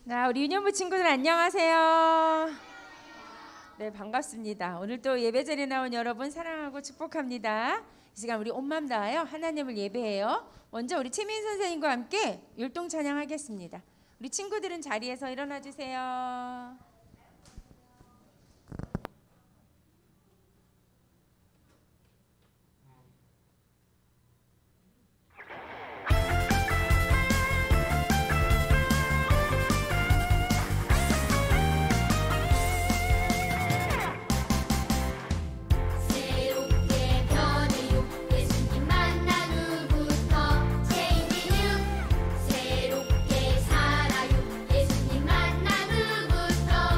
우리 유년부 친구들 안녕하세요. 네, 반갑습니다. 오늘 또 예배전에 나온 여러분 사랑하고 축복합니다. 이 시간 우리 온 마음 다하여 하나님을 예배해요. 먼저 우리 최민 선생님과 함께 율동 찬양하겠습니다. 우리 친구들은 자리에서 일어나 주세요. 새롭게 살아요. 예수님 만난 후부터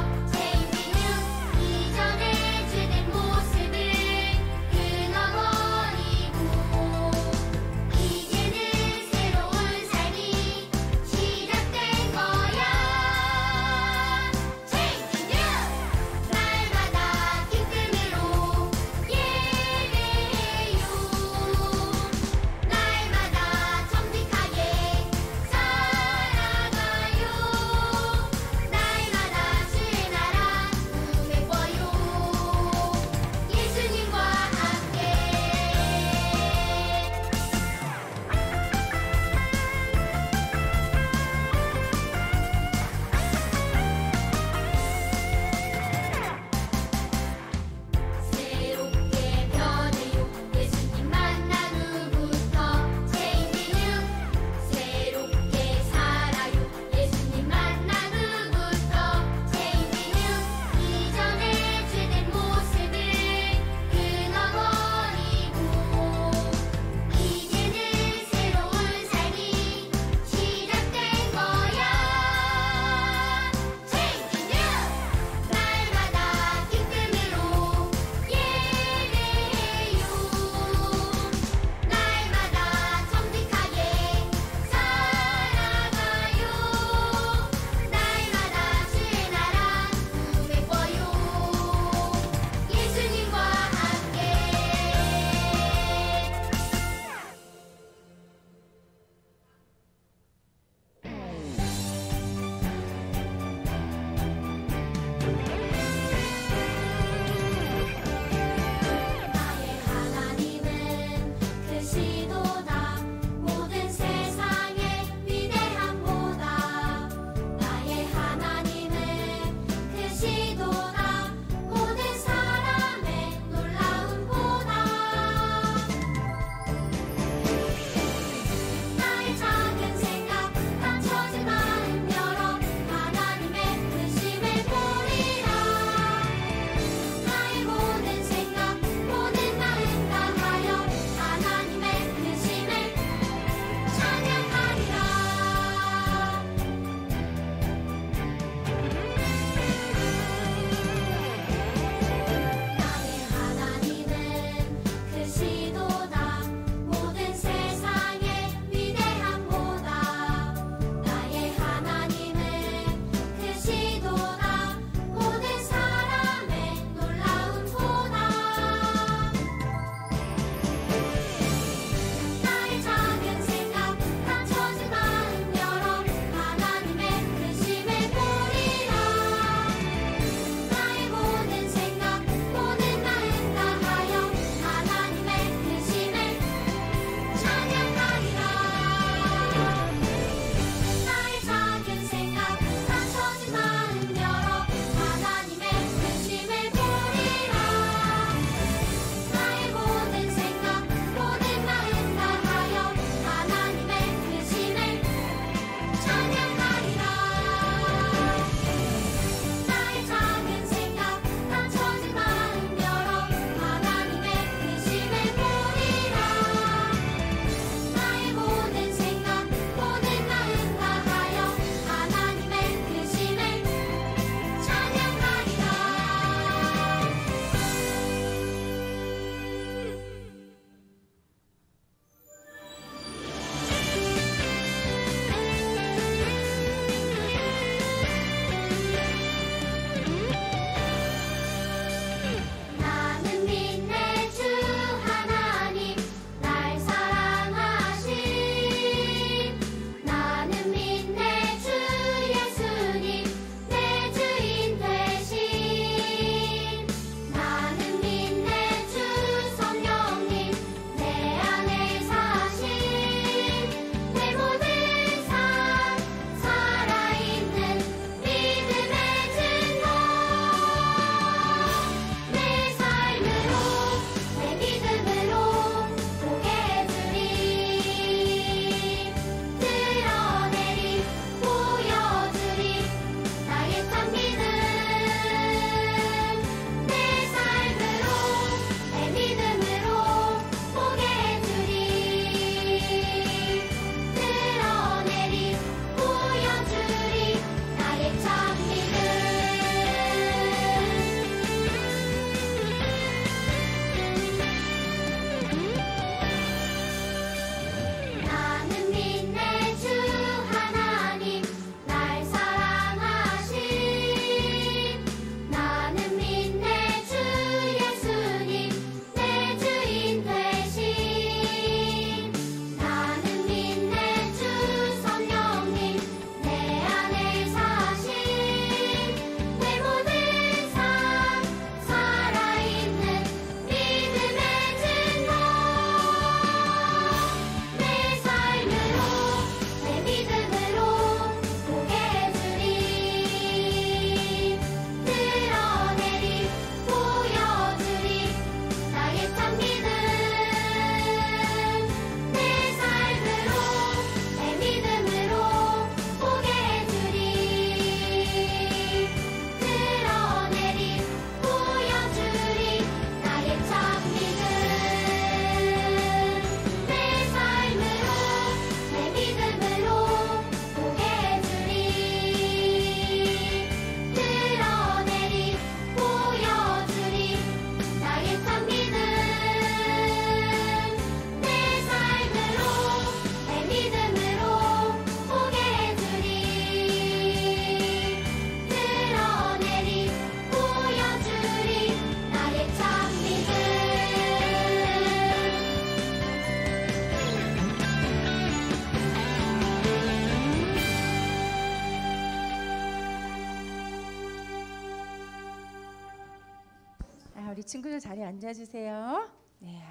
우리 친구들 자리에 앉아주세요. 네.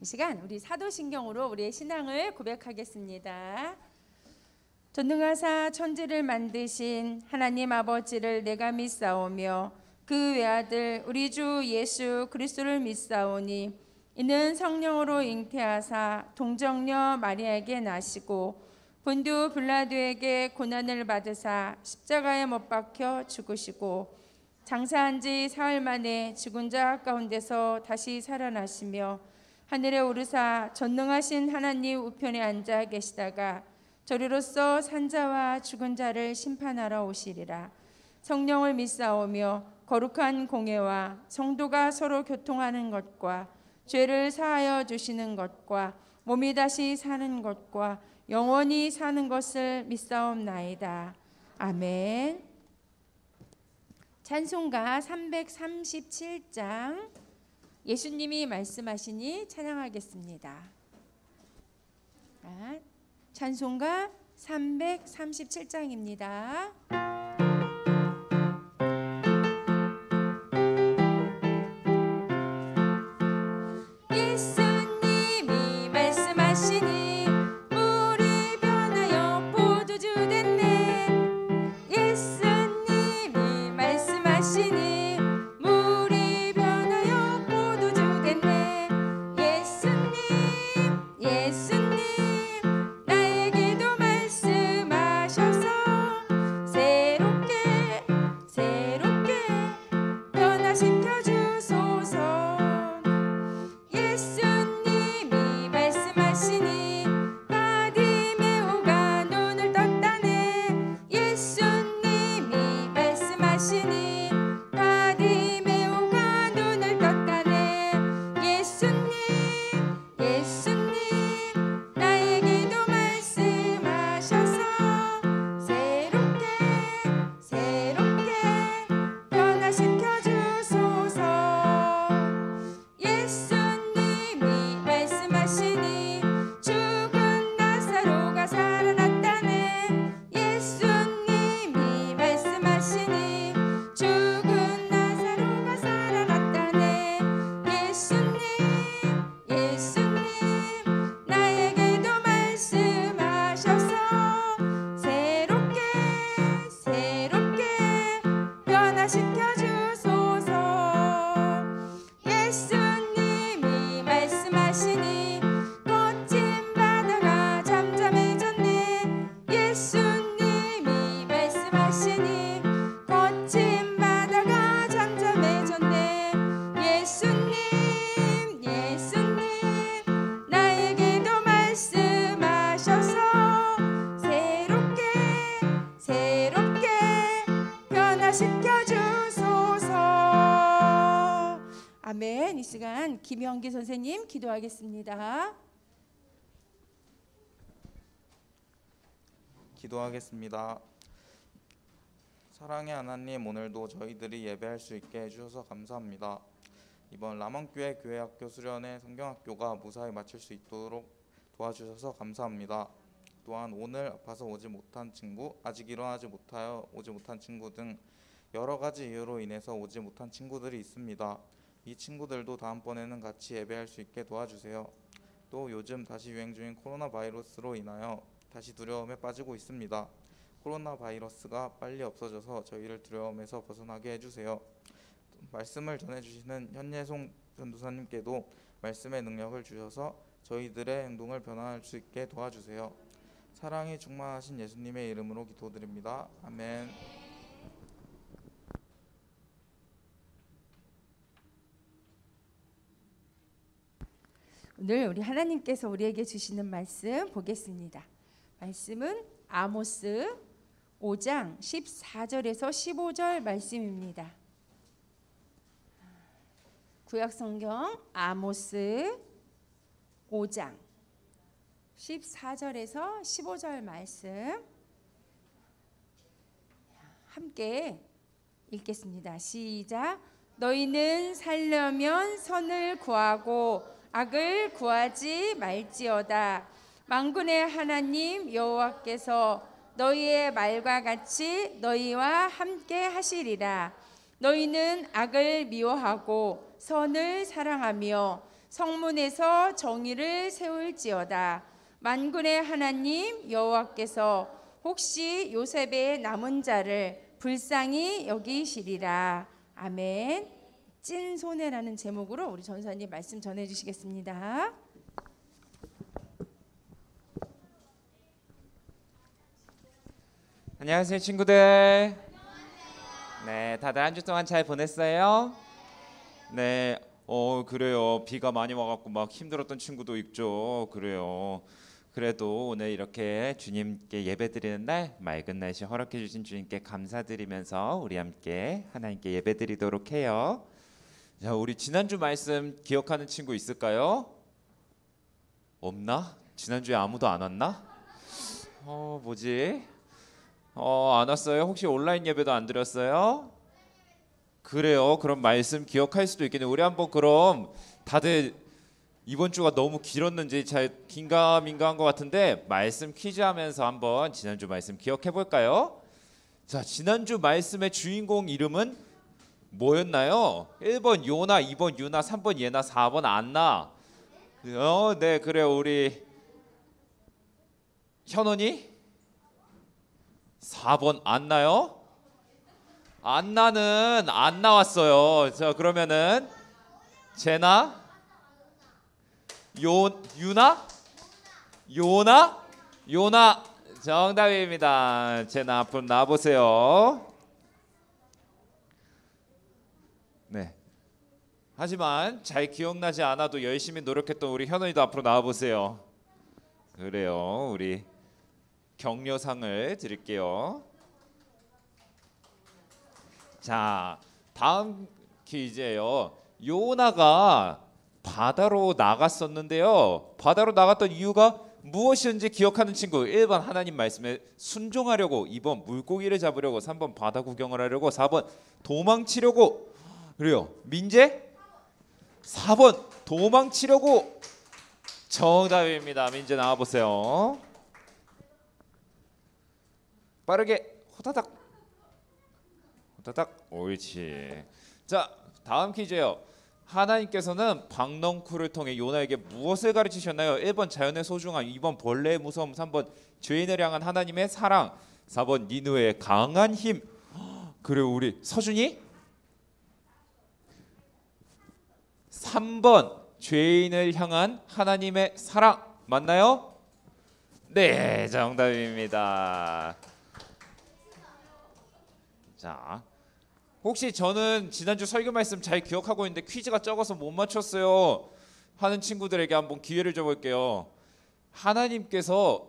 이 시간 우리 사도신경으로 우리의 신앙을 고백하겠습니다. 전능하사 천지를 만드신 하나님 아버지를 내가 믿사오며 그 외아들 우리 주 예수 그리스도를 믿사오니 이는 성령으로 잉태하사 동정녀 마리아에게 나시고 본디오 빌라도에게 고난을 받으사 십자가에 못 박혀 죽으시고 장사한 지 사흘 만에 죽은 자 가운데서 다시 살아나시며 하늘에 오르사 전능하신 하나님 우편에 앉아 계시다가 저리로서 산자와 죽은 자를 심판하러 오시리라. 성령을 믿사오며 거룩한 공예와 성도가 서로 교통하는 것과 죄를 사하여 주시는 것과 몸이 다시 사는 것과 영원히 사는 것을 믿사옵나이다. 아멘. 찬송가 337장 예수님이 말씀하시니 찬양하겠습니다. 찬송가 337장입니다. 예수님이 말씀하시니 물이 변하여 포도주 됐네. 예수님이 말씀하시니 물이 변하여 포도주 됐네. 예수님 나에게도 말씀하셔서 새롭게 변화시켜 주소서. 예수님이 말씀하시니 바디메오가 눈을 떴다네. 예수님이 말씀하시니 바디메오가 눈을 떴다네. 예수님 나에게도 말씀하셔서 새롭게 변화시켜 주소서. 예수님이 말씀하시니 죽은 나사로가 살아났다네. 예수님이 말씀하시니 죽은 나사로가 살아났다네. 예수님 나에게도 말씀하셔서 새롭게 변화시켜 주소서. 예수님이 말씀하시니 거친 바다가 잠잠해졌네. 예수님이 말씀하시니 거친 바다가 잠잠해졌네. 예수님 나에게도 말씀하셔서 새롭게 변화시켜 주소서. 아멘. 이 시간 김영기 선생님 기도하겠습니다. 기도하겠습니다. 사랑의 하나님, 오늘도 저희들이 예배할 수 있게 해주셔서 감사합니다. 이번 라먼교회 교회학교 수련회 성경학교가 무사히 마칠 수 있도록 도와주셔서 감사합니다. 또한 오늘 아파서 오지 못한 친구, 아직 일어나지 못하여 오지 못한 친구 등 여러 가지 이유로 인해서 오지 못한 친구들이 있습니다. 이 친구들도 다음번에는 같이 예배할 수 있게 도와주세요. 또 요즘 다시 유행 중인 코로나 바이러스로 인하여 다시 두려움에 빠지고 있습니다. 코로나 바이러스가 빨리 없어져서 저희를 두려움에서 벗어나게 해주세요. 말씀을 전해주시는 현예송 전도사님께도 말씀의 능력을 주셔서 저희들의 행동을 변화할 수 있게 도와주세요. 사랑이 충만하신 예수님의 이름으로 기도드립니다. 아멘. 오늘 우리 하나님께서 우리에게 주시는 말씀 보겠습니다. 말씀은 아모스 5장 14절에서 15절 말씀입니다. 구약성경 아모스 5장 14절에서 15절 말씀 함께 읽겠습니다. 시작. 너희는 살려면 선을 구하고 악을 구하지 말지어다. 만군의 하나님 여호와께서 너희의 말과 같이 너희와 함께 하시리라. 너희는 악을 미워하고 선을 사랑하며 성문에서 정의를 세울지어다. 만군의 하나님 여호와께서 혹시 요셉의 남은 자를 불쌍히 여기시리라. 아멘. 찐손해라는 제목으로 우리 전사님 말씀 전해주시겠습니다. 안녕하세요 친구들. 네, 다들 한 주 동안 잘 보냈어요? 네, 그래요. 비가 많이 와갖고 막 힘들었던 친구도 있죠. 그래요. 그래도 오늘 이렇게 주님께 예배드리는 날 맑은 날씨 허락해 주신 주님께 감사드리면서 우리 함께 하나님께 예배드리도록 해요. 자, 우리 지난주 말씀 기억하는 친구 있을까요? 없나? 지난주에 아무도 안 왔나? 뭐지? 안 왔어요? 혹시 온라인 예배도 안 드렸어요? 그래요. 그럼 말씀 기억할 수도 있겠네요. 우리 한번 그럼 다들 이번 주가 너무 길었는지 잘 긴가민가한 것 같은데 말씀 퀴즈 하면서 한번 지난주 말씀 기억해 볼까요? 자, 지난주 말씀의 주인공 이름은 뭐였나요? 1번 요나, 2번 유나, 3번 예나, 4번 안나. 네, 그래요. 우리 현원이 4번 안나요? 안나는 안 나왔어요. 자, 그러면은 제나, 유나, 요나 정답입니다. 제나 앞으로 나와보세요. 네. 하지만 잘 기억나지 않아도 열심히 노력했던 우리 현원이도 앞으로 나와보세요. 그래요. 우리 격려상을 드릴게요. 자, 다음 퀴즈예요. 요나가 바다로 나갔었는데요. 바다로 나갔던 이유가 무엇이었는지 기억하는 친구. 1번 하나님 말씀에 순종하려고, 2번 물고기를 잡으려고, 3번 바다 구경을 하려고, 4번 도망치려고. 그래요. 민재? 4번 도망치려고. 정답입니다. 민재 나와보세요. 빠르게 호다닥 호다닥. 옳지. 자, 다음 퀴즈예요. 하나님께서는 박넝쿨을 통해 요나에게 무엇을 가르치셨나요? 1번 자연의 소중함, 2번 벌레의 무서움, 3번 죄인을 향한 하나님의 사랑, 4번 니느웨의 강한 힘. 그리고 우리 서준이 3번 죄인을 향한 하나님의 사랑 맞나요? 네, 정답입니다. 자, 혹시 저는 지난주 설교 말씀 잘 기억하고 있는데 퀴즈가 적어서 못 맞췄어요 하는 친구들에게 한번 기회를 줘볼게요. 하나님께서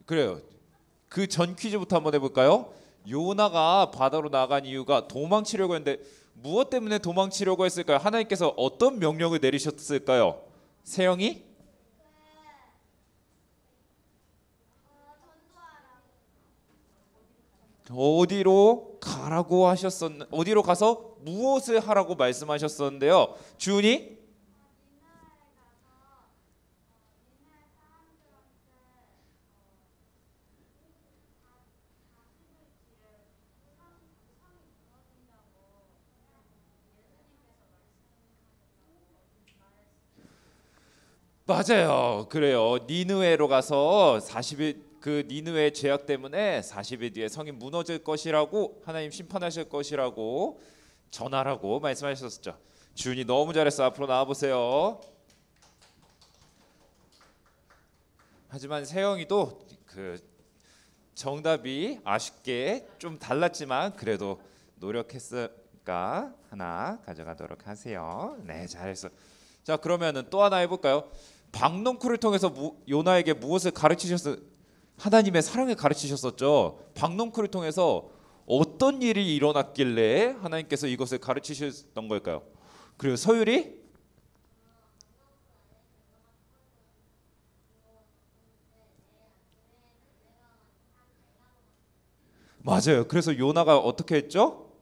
그래요. 그 전 퀴즈부터 한번 해볼까요? 요나가 바다로 나간 이유가 도망치려고 했는데 무엇 때문에 도망치려고 했을까요? 하나님께서 어떤 명령을 내리셨을까요? 세영이? 어디로 가라고 어디로 가서 무엇을 하라고 말씀하셨었는데요. 주은이? 맞아요. 그래요. 니느웨로 가서 40일 그 니느웨의 죄악 때문에 40일 뒤에 성이 무너질 것이라고 하나님 심판하실 것이라고 전하라고 말씀하셨었죠. 주은이 너무 잘했어. 앞으로 나와 보세요. 하지만 세영이도 그 정답이 아쉽게 좀 달랐지만 그래도 노력했으니까 하나 가져가도록 하세요. 네, 잘했어. 자, 그러면은 또 하나 해볼까요? 박넝쿨을 통해서 요나에게 무엇을 하나님의 사랑을 가르치셨었죠. 박넝쿨을 통해서 어떤 일이 일어났길래 하나님께서 이것을 가르치셨던 걸까요? 그리고 서율이? 맞아요. 그래서 요나가 어떻게 했죠?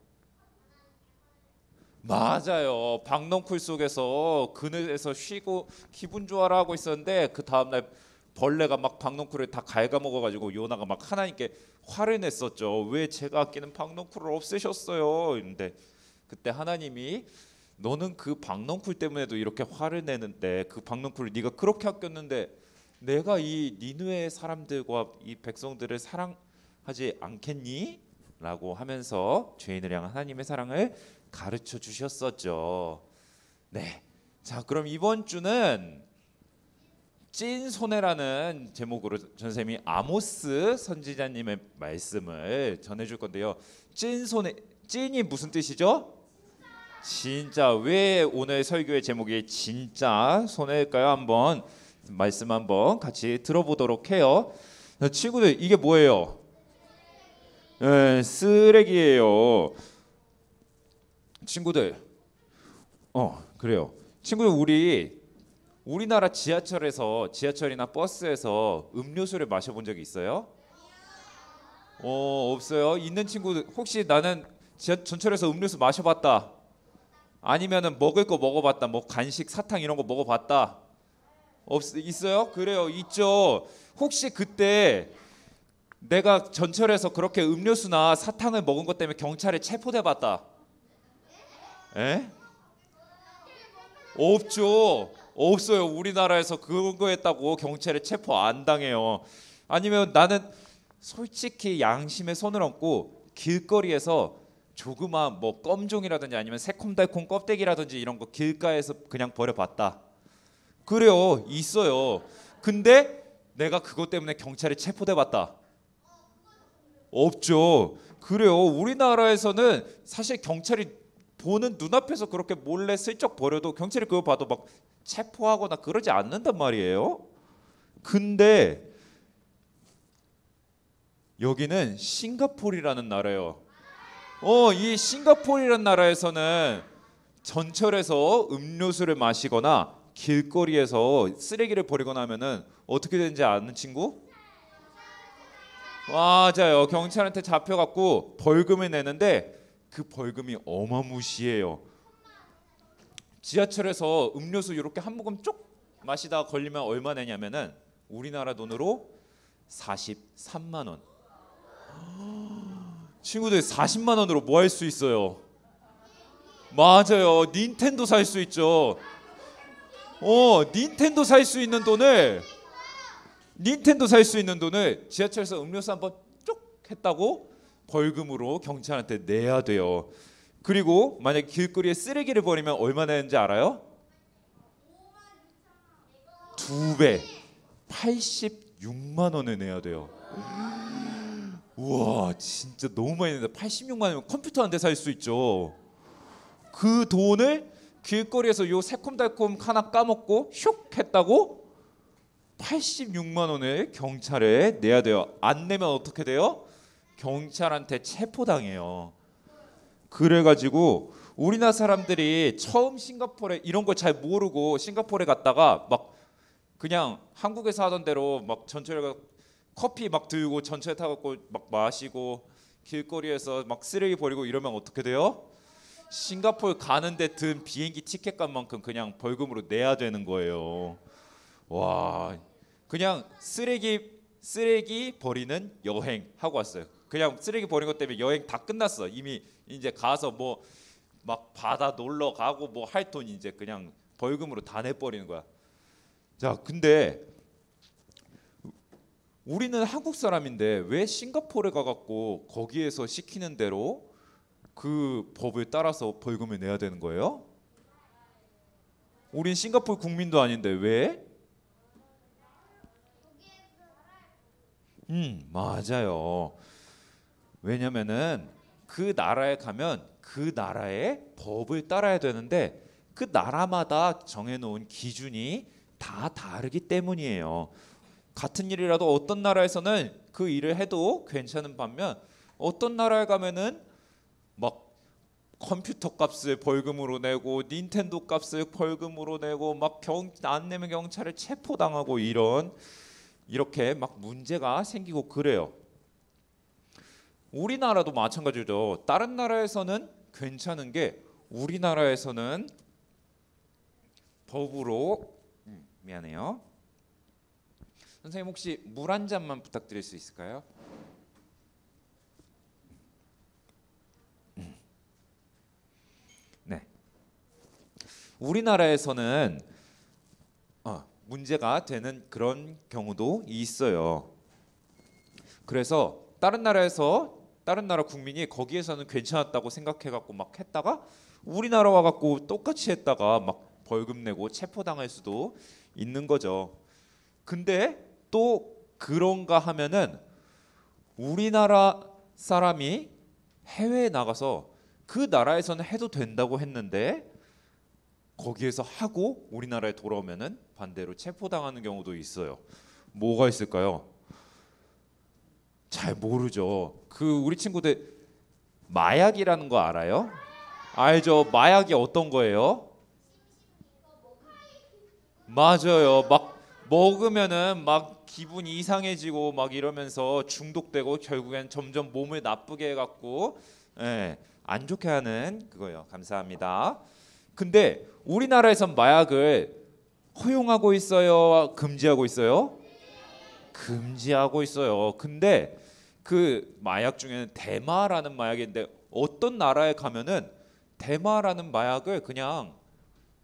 맞아요. 박넝쿨 속에서 그늘에서 쉬고 기분 좋아라 하고 있었는데 그 다음날 벌레가 막 박넝쿨을 다 갉아먹어가지고 요나가 막 하나님께 화를 냈었죠. 왜 제가 아끼는 박넝쿨을 없애셨어요? 근데 그때 하나님이 너는 그 박넝쿨 때문에도 이렇게 화를 내는데 그 박넝쿨을 네가 그렇게 아꼈는데 내가 이 니느웨 사람들과 이 백성들을 사랑하지 않겠니? 라고 하면서 죄인을 향한 하나님의 사랑을 가르쳐 주셨었죠. 네, 자 그럼 이번 주는 찐 손해라는 제목으로 전쌤이 아모스 선지자님의 말씀을 전해줄 건데요. 찐 손해, 찐이 무슨 뜻이죠? 진짜. 왜 오늘 설교의 제목이 진짜 손해일까요? 한번 말씀 한번 같이 들어보도록 해요. 자, 친구들 이게 뭐예요? 네, 쓰레기예요. 친구들, 그래요. 친구들 우리나라 지하철이나 버스에서 음료수를 마셔본 적이 있어요? 없어요. 있는 친구들 혹시 나는 전철에서 음료수 마셔봤다. 아니면은 먹을 거 먹어봤다. 뭐 간식, 사탕 이런 거 먹어봤다. 있어요? 그래요. 있죠. 혹시 그때 내가 전철에서 그렇게 음료수나 사탕을 먹은 것 때문에 경찰에 체포돼봤다. 에? 없죠. 없어요. 우리나라에서 그거 했다고 경찰에 체포 안 당해요. 아니면 나는 솔직히 양심의 손을 얹고 길거리에서 조그만 뭐 껌종이라든지 아니면 새콤달콤 껍데기라든지 이런 거 길가에서 그냥 버려봤다. 그래요. 있어요. 근데 내가 그것 때문에 경찰에 체포돼봤다. 없죠. 그래요. 우리나라에서는 사실 경찰이 보는 눈앞에서 그렇게 몰래 슬쩍 버려도 경찰이 그거 봐도 막 체포하거나 그러지 않는단 말이에요. 근데 여기는 싱가포르라는 나라예요. 이 싱가포르라는 나라에서는 전철에서 음료수를 마시거나 길거리에서 쓰레기를 버리거나 하면은 어떻게 되는지 아는 친구? 맞아요. 경찰한테 잡혀갖고 벌금을 내는데 그 벌금이 어마무시해요. 지하철에서 음료수 이렇게 한 모금 쪽 마시다가 걸리면 얼마 내냐면은 우리나라 돈으로 43만 원. 친구들 40만 원으로 뭐 할 수 있어요? 맞아요. 닌텐도 살 수 있죠. 닌텐도 살 수 있는 돈을 지하철에서 음료수 한번 쪽 했다고 벌금으로 경찰한테 내야 돼요. 그리고 만약 길거리에 쓰레기를 버리면 얼마 내는지 알아요? 2배 86만 원을 내야 돼요. 우와 진짜 너무 많이 낸다. 86만 원이면 컴퓨터 한 대 살 수 있죠. 그 돈을 길거리에서 요 새콤달콤 하나 까먹고 슉 했다고 86만 원을 경찰에 내야 돼요. 안 내면 어떻게 돼요? 경찰한테 체포당해요. 그래가지고 우리나라 사람들이 처음 싱가포르에 이런 걸 잘 모르고 싱가포르에 갔다가 막 그냥 한국에서 하던 대로 막 전철에 가 커피 막 들고 전철 타고 막 마시고 길거리에서 막 쓰레기 버리고 이러면 어떻게 돼요? 싱가포르 가는데 든 비행기 티켓값만큼 그냥 벌금으로 내야 되는 거예요. 와, 그냥 쓰레기 버리는 여행 하고 왔어요. 그냥 쓰레기 버린 것 때문에 여행 다 끝났어. 이미 이제 가서 뭐 막 바다 놀러 가고 뭐 할 돈 이제 그냥 벌금으로 다 내버리는 거야. 자, 근데 우리는 한국 사람인데 왜 싱가포르에 가갖고 거기에서 시키는 대로 그 법을 따라서 벌금을 내야 되는 거예요? 우린 싱가포르 국민도 아닌데 왜? 맞아요. 왜냐면은 그 나라에 가면 그 나라의 법을 따라야 되는데 그 나라마다 정해놓은 기준이 다 다르기 때문이에요. 같은 일이라도 어떤 나라에서는 그 일을 해도 괜찮은 반면 어떤 나라에 가면은 막 컴퓨터 값을 벌금으로 내고 닌텐도 값을 벌금으로 내고 막 안 내면 경찰에 체포당하고 이렇게 막 문제가 생기고 그래요. 우리나라도 마찬가지죠. 다른 나라에서는 괜찮은 게 우리나라에서는 법으로 미안해요. 선생님 혹시 물 한 잔만 부탁드릴 수 있을까요? 네. 우리나라에서는 문제가 되는 그런 경우도 있어요. 그래서 다른 나라 국민이 거기에서는 괜찮았다고 생각해갖고 막 했다가 우리나라 와갖고 똑같이 했다가 막 벌금 내고 체포당할 수도 있는 거죠. 근데 또 그런가 하면은 우리나라 사람이 해외에 나가서 그 나라에서는 해도 된다고 했는데 거기에서 하고 우리나라에 돌아오면은 반대로 체포당하는 경우도 있어요. 뭐가 있을까요? 잘 모르죠. 우리 친구들 마약이라는 거 알아요? 알죠. 마약이 어떤 거예요? 맞아요. 막 먹으면은 막 기분이 이상해지고 막 이러면서 중독되고 결국엔 점점 몸을 나쁘게 해갖고 안 좋게 하는 그거예요. 감사합니다. 근데 우리나라에선 마약을 허용하고 있어요? 금지하고 있어요? 금지하고 있어요. 근데 그 마약 중에는 대마라는 마약인데 어떤 나라에 가면은 대마라는 마약을 그냥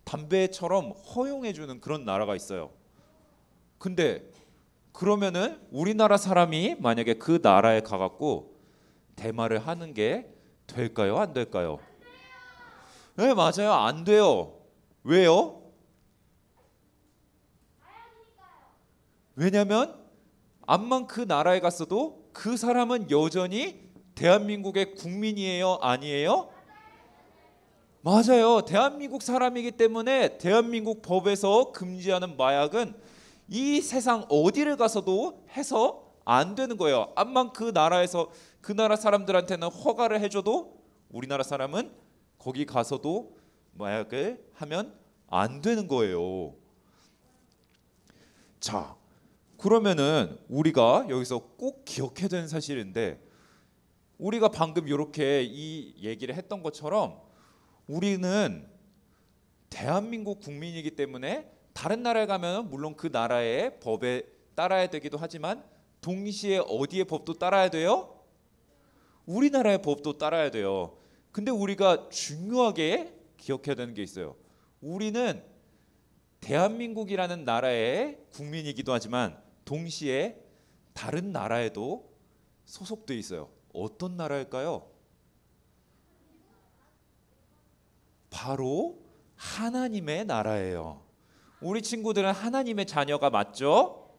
담배처럼 허용해 주는 그런 나라가 있어요. 근데 그러면은 우리나라 사람이 만약에 그 나라에 가갖고 대마를 하는 게 될까요? 안 될까요? 네, 맞아요. 안 돼요. 왜요? 왜냐면 암만 그 나라에 갔어도 그 사람은 여전히 대한민국의 국민이에요? 아니에요? 맞아요. 대한민국 사람이기 때문에 대한민국 법에서 금지하는 마약은 이 세상 어디를 가서도 해서 안 되는 거예요. 암만 그 나라에서 그 나라 사람들한테는 허가를 해줘도 우리나라 사람은 거기 가서도 마약을 하면 안 되는 거예요. 자, 그러면은 우리가 여기서 꼭 기억해야 되는 사실인데 우리가 방금 이렇게 이 얘기를 했던 것처럼 우리는 대한민국 국민이기 때문에 다른 나라에 가면 물론 그 나라의 법에 따라야 되기도 하지만 동시에 어디의 법도 따라야 돼요? 우리나라의 법도 따라야 돼요. 근데 우리가 중요하게 기억해야 되는 게 있어요. 우리는 대한민국이라는 나라의 국민이기도 하지만 동시에 다른 나라에도 소속돼 있어요. 어떤 나라일까요? 바로 하나님의 나라예요. 우리 친구들은 하나님의 자녀가 맞죠?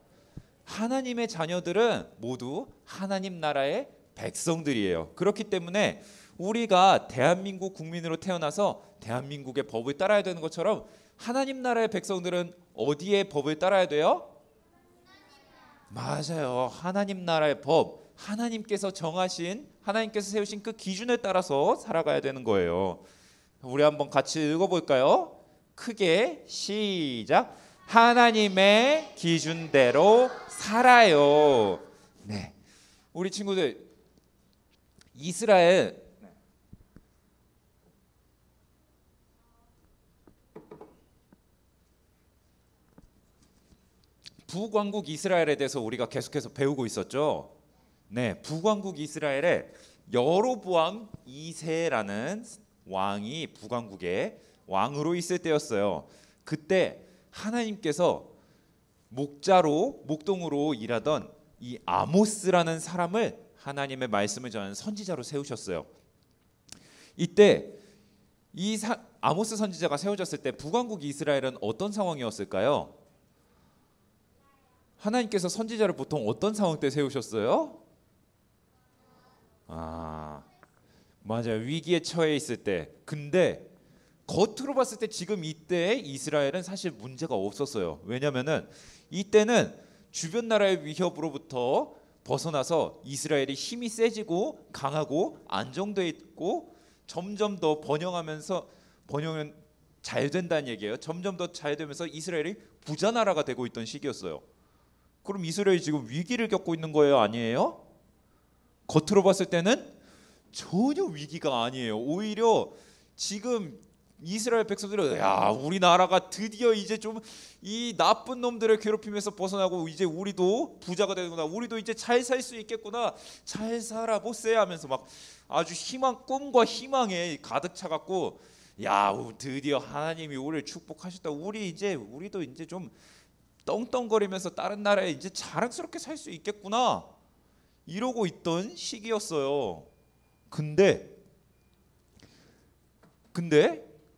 하나님의 자녀들은 모두 하나님 나라의 백성들이에요. 그렇기 때문에 우리가 대한민국 국민으로 태어나서 대한민국의 법을 따라야 되는 것처럼 하나님 나라의 백성들은 어디의 법을 따라야 돼요? 맞아요. 하나님 나라의 법, 하나님께서 정하신, 하나님께서 세우신 그 기준에 따라서 살아가야 되는 거예요. 우리 한번 같이 읽어볼까요? 크게 시작. 하나님의 기준대로 살아요. 네, 우리 친구들 이스라엘 북왕국 이스라엘에 대해서 우리가 계속해서 배우고 있었죠. 네, 북왕국 이스라엘에 여로보암 2세라는 왕이 북왕국의 왕으로 있을 때였어요. 그때 하나님께서 목동으로 일하던 이 아모스라는 사람을 하나님의 말씀을 전하는 선지자로 세우셨어요. 이때 아모스 선지자가 세워졌을 때 북왕국 이스라엘은 어떤 상황이었을까요? 하나님께서 선지자를 보통 어떤 상황 때 세우셨어요? 맞아요. 위기에 처해 있을 때. 근데 겉으로 봤을 때 지금 이때 이스라엘은 사실 문제가 없었어요. 왜냐면은 이때는 주변 나라의 위협으로부터 벗어나서 이스라엘이 힘이 세지고 강하고 안정돼 있고 점점 더 번영은 잘 된다는 얘기예요. 점점 더 잘 되면서 이스라엘이 부자 나라가 되고 있던 시기였어요. 그럼 이스라엘이 지금 위기를 겪고 있는 거예요? 아니에요? 겉으로 봤을 때는 전혀 위기가 아니에요. 오히려 지금 이스라엘 백성들은 야, 우리나라가 드디어 이제 좀 이 나쁜 놈들의 괴롭힘에서 벗어나고 이제 우리도 부자가 되는구나, 우리도 이제 잘 살 수 있겠구나, 잘 살아보세 하면서 막 아주 꿈과 희망에 가득 차갖고, 야, 드디어 하나님이 우리를 축복하셨다, 우리도 이제 좀 떵떵거리면서 다른 나라에 이제 자랑스럽게 살 수 있겠구나, 이러고 있던 시기였어요. 근데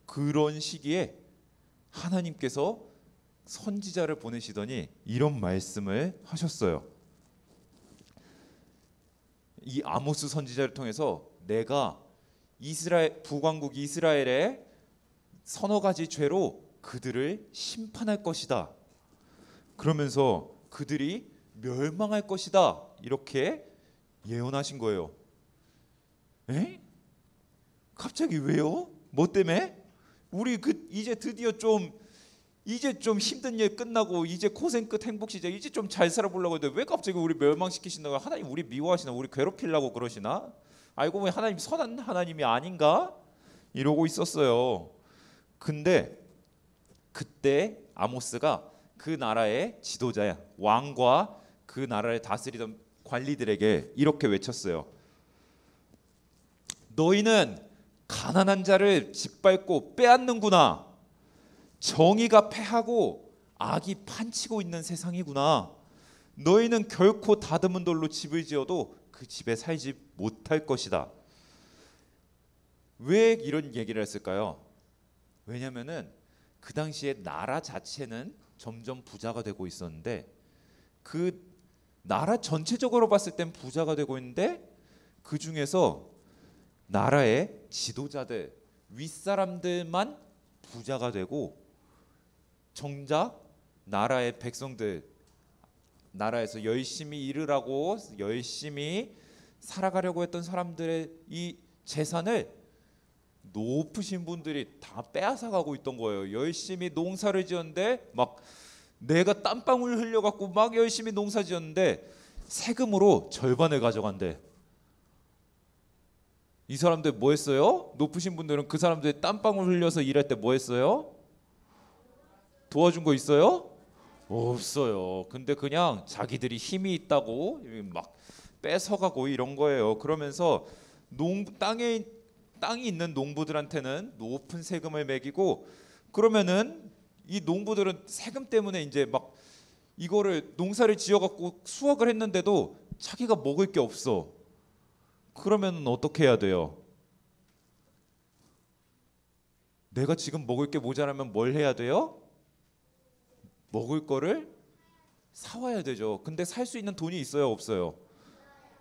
그런 시기에 하나님께서 선지자를 보내시더니 이런 말씀을 하셨어요. 이 아모스 선지자를 통해서 내가 북왕국 이스라엘의 서너 가지 죄로 그들을 심판할 것이다, 그러면서 그들이 멸망할 것이다, 이렇게 예언하신 거예요. 에? 갑자기 왜요? 뭐 때문에? 우리 이제 드디어 좀 힘든 일 끝나고 이제 고생 끝 행복 시작, 이제 좀 잘 살아보려고 했는데 왜 갑자기 우리 멸망시키신다고? 하나님 우리 미워하시나? 우리 괴롭히려고 그러시나? 알고 보니 하나님 선한 하나님이 아닌가? 이러고 있었어요. 근데 그때 아모스가 그 나라의 지도자야, 왕과 그 나라를 다스리던 관리들에게 이렇게 외쳤어요. 너희는 가난한 자를 짓밟고 빼앗는구나. 정의가 패하고 악이 판치고 있는 세상이구나. 너희는 결코 다듬은 돌로 집을 지어도 그 집에 살지 못할 것이다. 왜 이런 얘기를 했을까요? 왜냐면은 그 당시에 나라 자체는 점점 부자가 되고 있었는데, 그 나라 전체적으로 봤을 땐 부자가 되고 있는데, 그 중에서 나라의 지도자들, 윗사람들만 부자가 되고, 정작 나라의 백성들, 나라에서 열심히 일을 하고 열심히 살아가려고 했던 사람들의 이 재산을 높으신 분들이 다 빼앗아가고 있던 거예요. 열심히 농사를 지었는데, 막 내가 땀방울 흘려갖고 막 열심히 농사 지었는데 세금으로 절반을 가져간대. 이 사람들 뭐 했어요? 높으신 분들은 그 사람들이 땀방울 흘려서 일할 때 뭐 했어요? 도와준 거 있어요? 없어요. 근데 그냥 자기들이 힘이 있다고 막 뺏어가고 이런 거예요. 그러면서 땅이 있는 농부들한테는 높은 세금을 매기고, 그러면은 이 농부들은 세금 때문에 이제 막 이거를 농사를 지어갖고 수확을 했는데도 자기가 먹을 게 없어. 그러면 어떻게 해야 돼요? 내가 지금 먹을 게 모자라면 뭘 해야 돼요? 먹을 거를 사와야 되죠. 근데 살 수 있는 돈이 있어요, 없어요?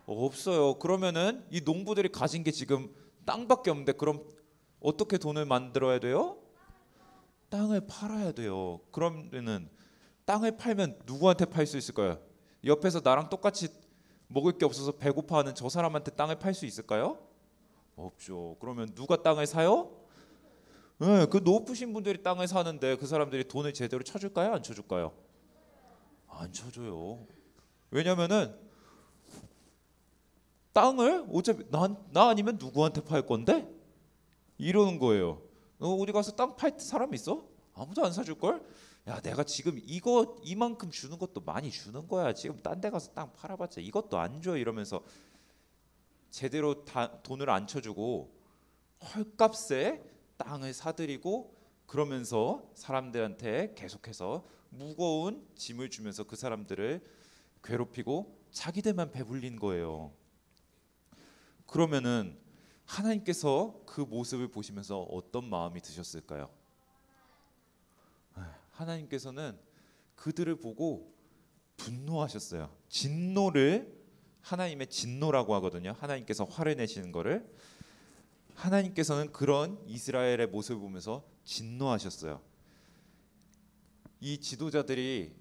없어요. 그러면은 이 농부들이 가진 게 지금 땅밖에 없는데, 그럼 어떻게 돈을 만들어야 돼요? 땅을 팔아야 돼요. 그러면은 땅을 팔면 누구한테 팔 수 있을까요? 옆에서 나랑 똑같이 먹을 게 없어서 배고파하는 저 사람한테 땅을 팔 수 있을까요? 없죠. 그러면 누가 땅을 사요? 네, 그 높으신 분들이 땅을 사는데 그 사람들이 돈을 제대로 쳐줄까요? 안 쳐줄까요? 안 쳐줘요. 왜냐면은 땅을 어차피 나 아니면 누구한테 팔 건데? 이러는 거예요. 어디 가서 땅 팔 사람 있어? 아무도 안 사줄 걸? 야, 내가 지금 이만큼 주는 것도 많이 주는 거야. 지금 딴 데 가서 땅 팔아봤자 이것도 안 줘. 이러면서 제대로 돈을 안 쳐주고 헐값에 땅을 사들이고, 그러면서 사람들한테 계속해서 무거운 짐을 주면서 그 사람들을 괴롭히고 자기들만 배불린 거예요. 그러면은 하나님께서 그 모습을 보시면서 어떤 마음이 드셨을까요? 하나님께서는 그들을 보고 분노하셨어요. 진노를, 하나님의 진노라고 하거든요. 하나님께서 화를 내시는 거를. 하나님께서는 그런 이스라엘의 모습을 보면서 진노하셨어요. 이 지도자들이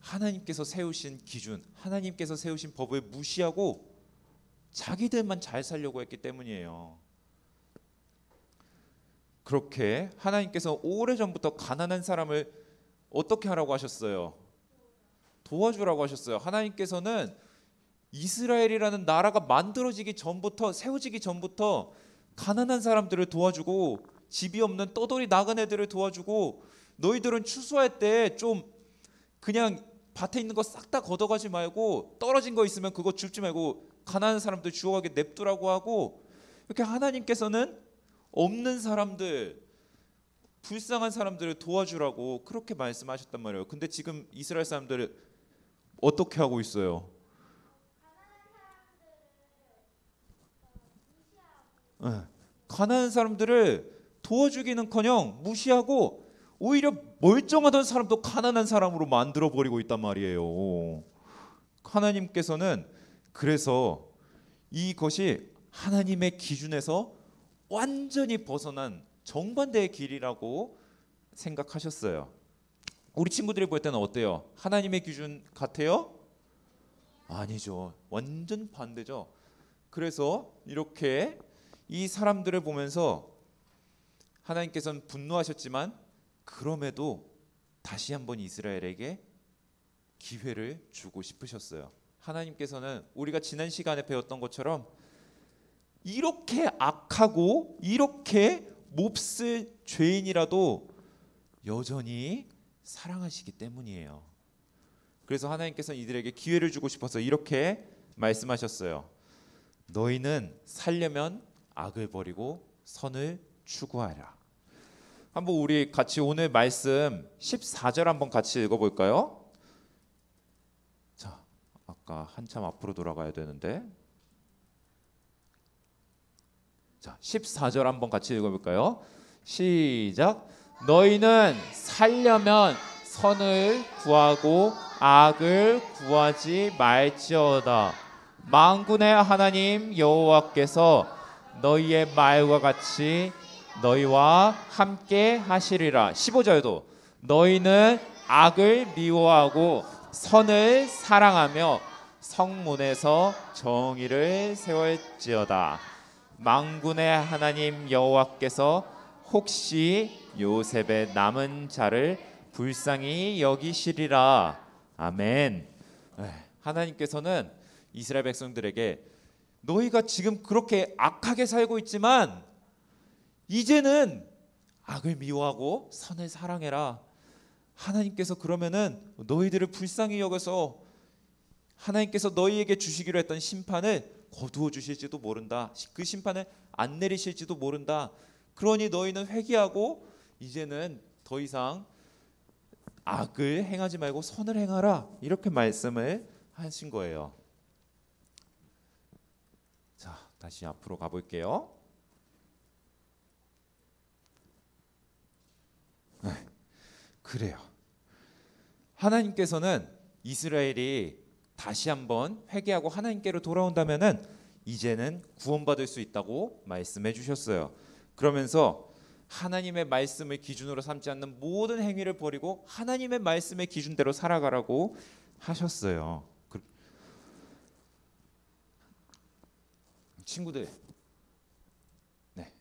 하나님께서 세우신 기준, 하나님께서 세우신 법을 무시하고 자기들만 잘 살려고 했기 때문이에요. 그렇게 하나님께서 오래전부터 가난한 사람을 어떻게 하라고 하셨어요? 도와주라고 하셨어요. 하나님께서는 이스라엘이라는 나라가 만들어지기 전부터, 세워지기 전부터 가난한 사람들을 도와주고 집이 없는 떠돌이 나간 애들을 도와주고 너희들은 추수할 때 좀 그냥 밭에 있는 거 싹 다 걷어가지 말고 떨어진 거 있으면 그거 줍지 말고 가난한 사람들 주워가게 냅두라고 하고 이렇게 하나님께서는 없는 사람들 불쌍한 사람들을 도와주라고 그렇게 말씀하셨단 말이에요. 근데 지금 이스라엘 사람들을 어떻게 하고 있어요? 네. 가난한 사람들을 도와주기는커녕 무시하고 오히려 멀쩡하던 사람도 가난한 사람으로 만들어 버리고 있단 말이에요. 하나님께서는 그래서 이것이 하나님의 기준에서 완전히 벗어난 정반대의 길이라고 생각하셨어요. 우리 친구들이 볼 때는 어때요? 하나님의 기준 같아요? 아니죠. 완전 반대죠. 그래서 이렇게 이 사람들을 보면서 하나님께서는 분노하셨지만 그럼에도 다시 한번 이스라엘에게 기회를 주고 싶으셨어요. 하나님께서는 우리가 지난 시간에 배웠던 것처럼 이렇게 악하고 이렇게 몹쓸 죄인이라도 여전히 사랑하시기 때문이에요. 그래서 하나님께서는 이들에게 기회를 주고 싶어서 이렇게 말씀하셨어요. 너희는 살려면 악을 버리고 선을 추구하라. 한번 우리 같이 오늘 말씀 14절 한번 같이 읽어볼까요? 자, 아까 한참 앞으로 돌아가야 되는데, 자 14절 한번 같이 읽어볼까요? 시작. 너희는 살려면 선을 구하고 악을 구하지 말지어다. 만군의 하나님 여호와께서 너희의 말과 같이 너희와 함께 하시리라. 15절도 너희는 악을 미워하고 선을 사랑하며 성문에서 정의를 세울지어다. 만군의 하나님 여호와께서 혹시 요셉의 남은 자를 불쌍히 여기시리라. 아멘. 하나님께서는 이스라엘 백성들에게 너희가 지금 그렇게 악하게 살고 있지만 이제는 악을 미워하고 선을 사랑해라. 하나님께서 그러면은 너희들을 불쌍히 여겨서 하나님께서 너희에게 주시기로 했던 심판을 거두어 주실지도 모른다. 그 심판을 안 내리실지도 모른다. 그러니 너희는 회개하고 이제는 더 이상 악을 행하지 말고 선을 행하라. 이렇게 말씀을 하신 거예요. 자, 다시 앞으로 가볼게요. 그래요. 하나님께서는 이스라엘이 다시 한번 회개하고 하나님께로 돌아온다면은 이제는 구원받을 수 있다고 말씀해 주셨어요. 그러면서 하나님의 말씀을 기준으로 삼지 않는 모든 행위를 버리고 하나님의 말씀의 기준대로 살아가라고 하셨어요. 친구들, 네,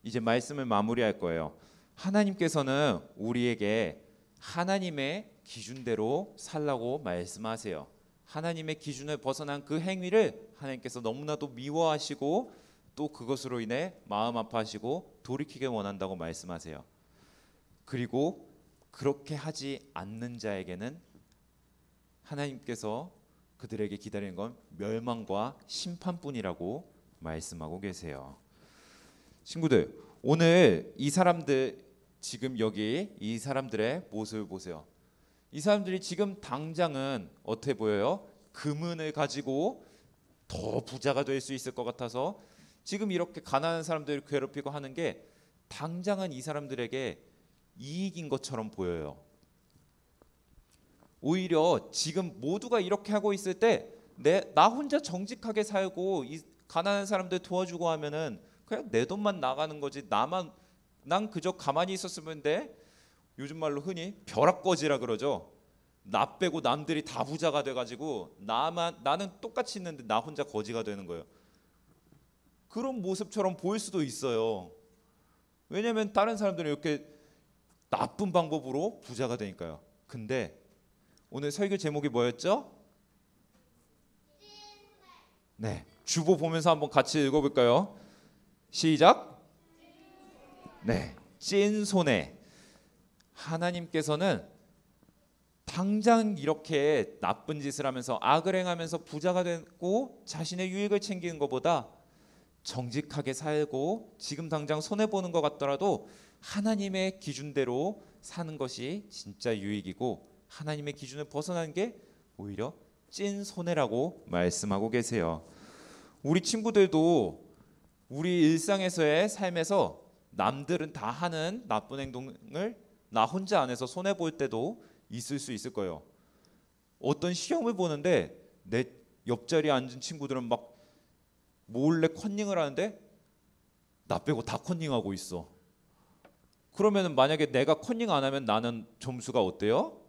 이제 말씀을 마무리할 거예요. 하나님께서는 우리에게 하나님의 기준대로 살라고 말씀하세요. 하나님의 기준을 벗어난 그 행위를 하나님께서 너무나도 미워하시고 또 그것으로 인해 마음 아파하시고 돌이키게 원한다고 말씀하세요. 그리고 그렇게 하지 않는 자에게는 하나님께서 그들에게 기다리는 건 멸망과 심판뿐이라고 말씀하고 계세요. 친구들, 오늘 이 사람들 지금 여기 이 사람들의 모습을 보세요. 이 사람들이 지금 당장은 어떻게 보여요? 금은을 가지고 더 부자가 될 수 있을 것 같아서 지금 이렇게 가난한 사람들을 괴롭히고 하는 게 당장은 이 사람들에게 이익인 것처럼 보여요. 오히려 지금 모두가 이렇게 하고 있을 때 나 혼자 정직하게 살고 이 가난한 사람들 도와주고 하면은 그냥 내 돈만 나가는 거지. 난 그저 가만히 있었으면 돼. 요즘 말로 흔히 벼락거지라 그러죠. 나 빼고 남들이 다 부자가 돼가지고 나는 똑같이 있는데 나 혼자 거지가 되는 거예요. 그런 모습처럼 보일 수도 있어요. 왜냐하면 다른 사람들은 이렇게 나쁜 방법으로 부자가 되니까요. 근데 오늘 설교 제목이 뭐였죠? 네, 주보 보면서 한번 같이 읽어볼까요? 시작. 네, 찐 손해. 하나님께서는 당장 이렇게 나쁜 짓을 하면서 악을 행하면서 부자가 되고 자신의 유익을 챙기는 것보다 정직하게 살고 지금 당장 손해 보는 것 같더라도 하나님의 기준대로 사는 것이 진짜 유익이고 하나님의 기준을 벗어나는 게 오히려 찐 손해라고 말씀하고 계세요. 우리 친구들도 우리 일상에서의 삶에서 남들은 다 하는 나쁜 행동을 나 혼자 안 해서 손해 볼 때도 있을 수 있을 거예요. 어떤 시험을 보는데 내 옆자리에 앉은 친구들은 막 몰래 컨닝을 하는데 나 빼고 다 컨닝하고 있어. 그러면 만약에 내가 컨닝 안 하면 나는 점수가 어때요?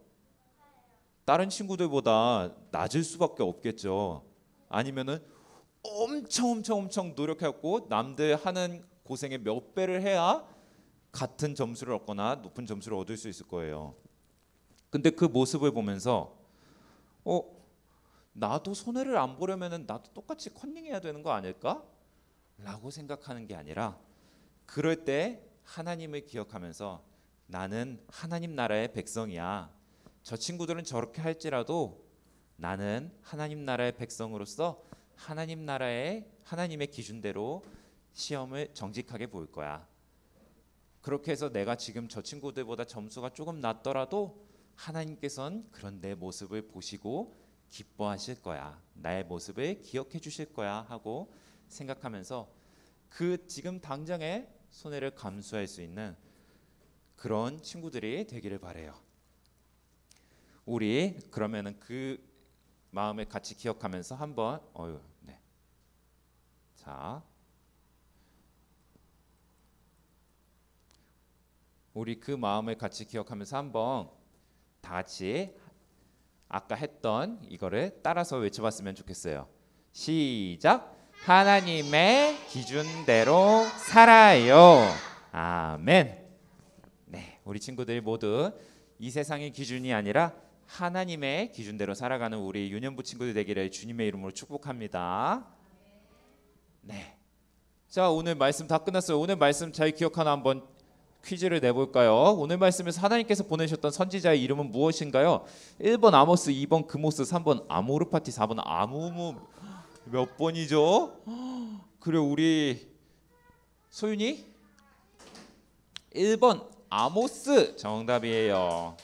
다른 친구들보다 낮을 수밖에 없겠죠. 아니면은 엄청 노력하고 남들 하는 고생의 몇 배를 해야 같은 점수를 얻거나 높은 점수를 얻을 수 있을 거예요. 근데 그 모습을 보면서 나도 손해를 안 보려면은 나도 똑같이 컨닝해야 되는 거 아닐까? 라고 생각하는 게 아니라 그럴 때 하나님을 기억하면서 나는 하나님 나라의 백성이야. 저 친구들은 저렇게 할지라도 나는 하나님 나라의 백성으로서 하나님 나라의 하나님의 기준대로 시험을 정직하게 볼 거야. 그렇게 해서 내가 지금 저 친구들보다 점수가 조금 낮더라도 하나님께서는 그런 내 모습을 보시고 기뻐하실 거야. 나의 모습을 기억해 주실 거야 하고 생각하면서 그 지금 당장의 손해를 감수할 수 있는 그런 친구들이 되기를 바래요. 우리 그러면은 그 마음을 같이 기억하면서 한번 네. 자, 우리 그 마음을 같이 기억하면서 한번 다 같이 아까 했던 이거를 따라서 외쳐봤으면 좋겠어요. 시작. 하나님의 기준대로 살아요. 아멘. 네, 우리 친구들이 모두 이 세상의 기준이 아니라 하나님의 기준대로 살아가는 우리 유년부 친구들 되기를 주님의 이름으로 축복합니다. 네. 자, 오늘 말씀 다 끝났어요. 오늘 말씀 잘 기억하나 한번 퀴즈를 내볼까요? 오늘 말씀에서 하나님께서 보내셨던 선지자의 이름은 무엇인가요? 1번 아모스, 2번 그모스, 3번 아모르파티, 4번 아무무. 몇 번이죠? 그래 우리 소윤이 1번 아모스 정답이에요.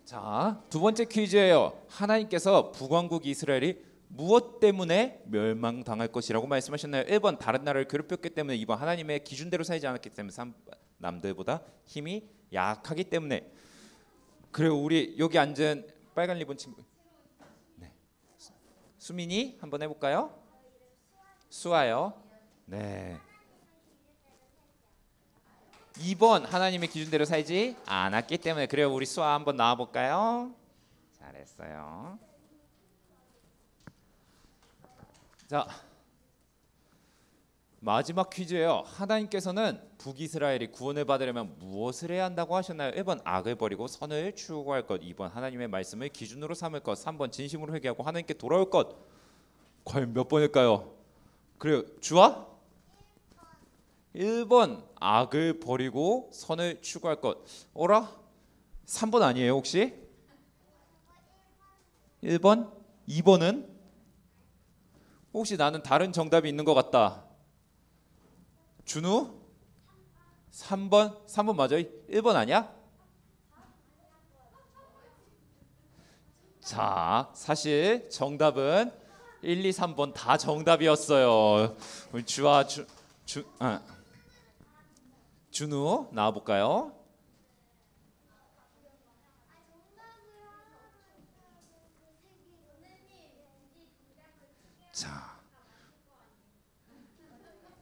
자, 두 번째 퀴즈예요. 하나님께서 북왕국 이스라엘이 무엇 때문에 멸망당할 것이라고 말씀하셨나요? 1번 다른 나라를 괴롭혔기 때문에, 2번 하나님의 기준대로 살지 않았기 때문에, 3번 남들보다 힘이 약하기 때문에. 그리고 우리 여기 앉은 빨간 리본 친구, 네. 수민이 한번 해볼까요? 수아요. 네. 2번 하나님의 기준대로 살지 않았기 때문에. 그래요. 우리 수아 한번 나와볼까요? 잘했어요. 자, 마지막 퀴즈예요. 하나님께서는 북이스라엘이 구원을 받으려면 무엇을 해야 한다고 하셨나요? 1번 악을 버리고 선을 추구할 것, 2번 하나님의 말씀을 기준으로 삼을 것, 3번 진심으로 회개하고 하나님께 돌아올 것. 과연 몇 번일까요? 그래요. 주아? 1번 악을 버리고 선을 추구할 것. 어라? 3번 아니에요 혹시? 1번? 2번은? 혹시 나는 다른 정답이 있는 것 같다. 준우? 3번? 3번 맞아요? 1번 아니야? 자, 사실 정답은 1, 2, 3번 다 정답이었어요. 우리 준우 나와볼까요? 자,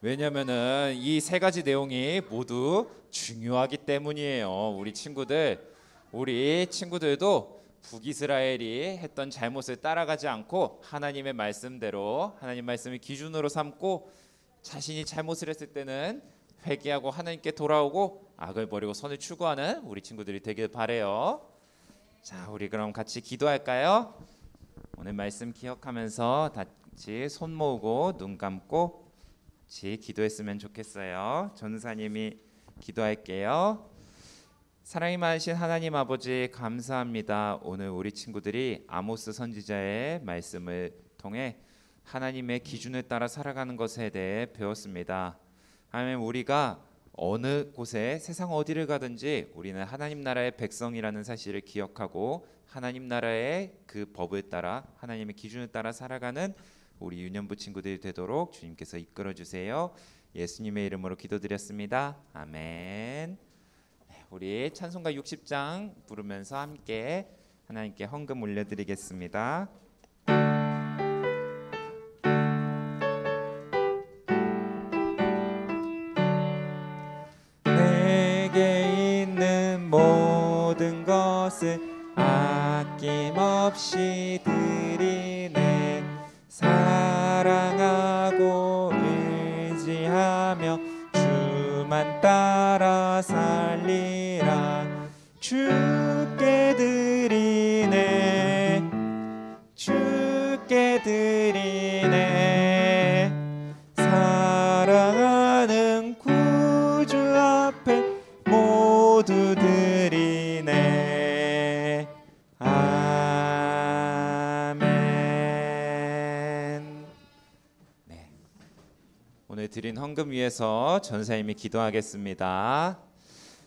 왜냐면은 이 세 가지 내용이 모두 중요하기 때문이에요. 우리 친구들도 북이스라엘이 했던 잘못을 따라가지 않고 하나님의 말씀대로 하나님 말씀을 기준으로 삼고 자신이 잘못을 했을 때는 회개하고 하나님께 돌아오고 악을 버리고 선을 추구하는 우리 친구들이 되길 바래요. 자, 우리 그럼 같이 기도할까요? 오늘 말씀 기억하면서 같이 손 모으고 눈 감고 같이 기도했으면 좋겠어요. 전사님이 기도할게요. 사랑이 많으신 하나님 아버지 감사합니다. 오늘 우리 친구들이 아모스 선지자의 말씀을 통해 하나님의 기준을 따라 살아가는 것에 대해 배웠습니다. 하나님, 우리가 어느 곳에 세상 어디를 가든지 우리는 하나님 나라의 백성이라는 사실을 기억하고 하나님 나라의 그 법을 따라 하나님의 기준을 따라 살아가는 우리 유년부 친구들이 되도록 주님께서 이끌어 주세요. 예수님의 이름으로 기도드렸습니다. 아멘. 우리 찬송가 60장 부르면서 함께 하나님께 헌금 올려드리겠습니다. 내게 있는 모든 것을 아낌없이 드리네. 사랑하고 의지하며 주만 따라 살리라. 주께 드리네, 주께 드리네. 사랑하는 구주 앞에 모두 드리네. 아멘. 네. 오늘 드린 헌금 위해서 전사님이 기도하겠습니다.